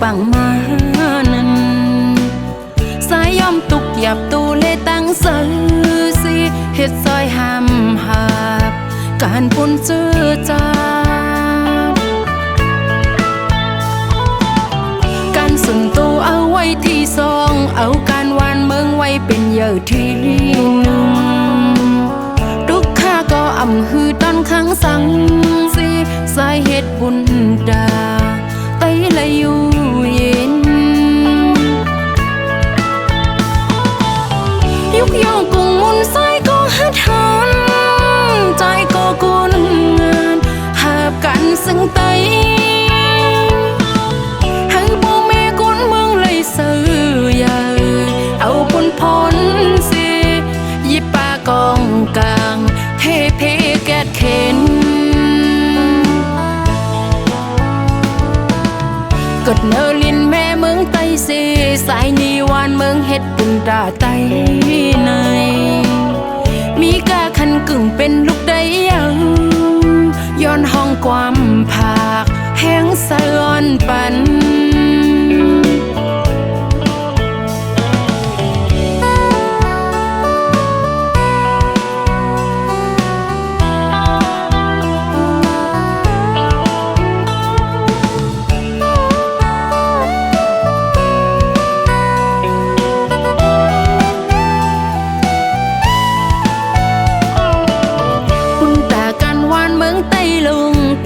ปังมานั้นสายย่อมตุกหยับตูเลตั้งเสือสิเฮ็ดซอยห้ามหาบการปุ่นเจือจาการสุนตูเอาไว้ที่สองเอาการวานเมืองไว้เป็นเยอะที่หนึ่งทุกข้าก็อ่ำฮือตอนข้างสังสิสายเหตุบุญดาไตละอยู่เย็นยุกย่องกุ้งมุนสายก็หัดหันใจก็กุนงานหาบกันซึ่งไตให้บ่แม่กุนเมืองเลยซื้อใหญ่เอาปุ่นพ้นสิยิบปากองกลางเฮเพแกดเข็นกดเนลินแม่เมืองไตเสสายนีวานเมืองเฮ็ดปุ่นดาไตในมีกาคันกึ่งเป็นลูกได้ยังย้อนห้องความผากแห้งสะอ่อนปัน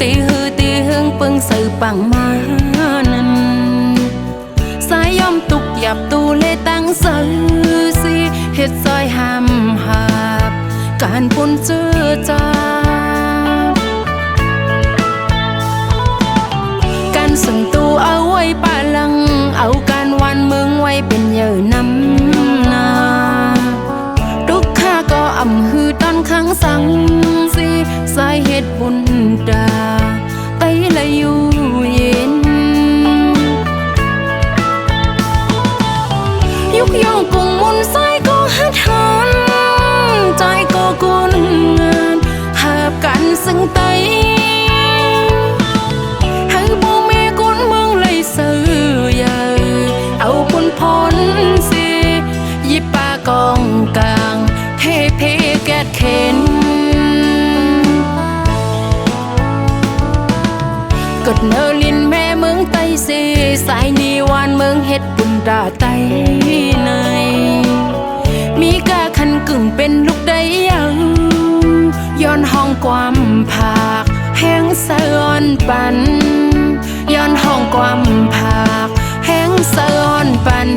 ตีฮือตีหึงปึงสื่อปังมานั้นสายย่อมตุกหยับตูเลตั้งเสือสิเฮ็ดซอยห้ามหาบการปุ่นเจือจาการส่งตูเอาไว้ป่าลังเอาการวันเมืองไว้เป็นเยอะน้ำนาทุกข้าก็อ่ำฮือตอนข้างสังสิสายเหตุบุญดาไตละอยู่เย็นยุกย่องกุ้งมุนสายก็หัดหันใจก็กุนงานหาบกันซึ่งไตให้บ่แม่กุนเมืองเลยซื้อใหญ่เอาปุ่นพ้นสิยิบปากองกลางเฮเพแกดเข็นกดเนลินแม่เมืองไตเสสายนีวานเมืองเฮ็ดปุ่นดาไตในมีกาคันกึ่งเป็นลูกได้ยังย้อนห้องความผากแห้งสะอ่อนปันย้อนห้องความผากแห้งสะอ่อนปัน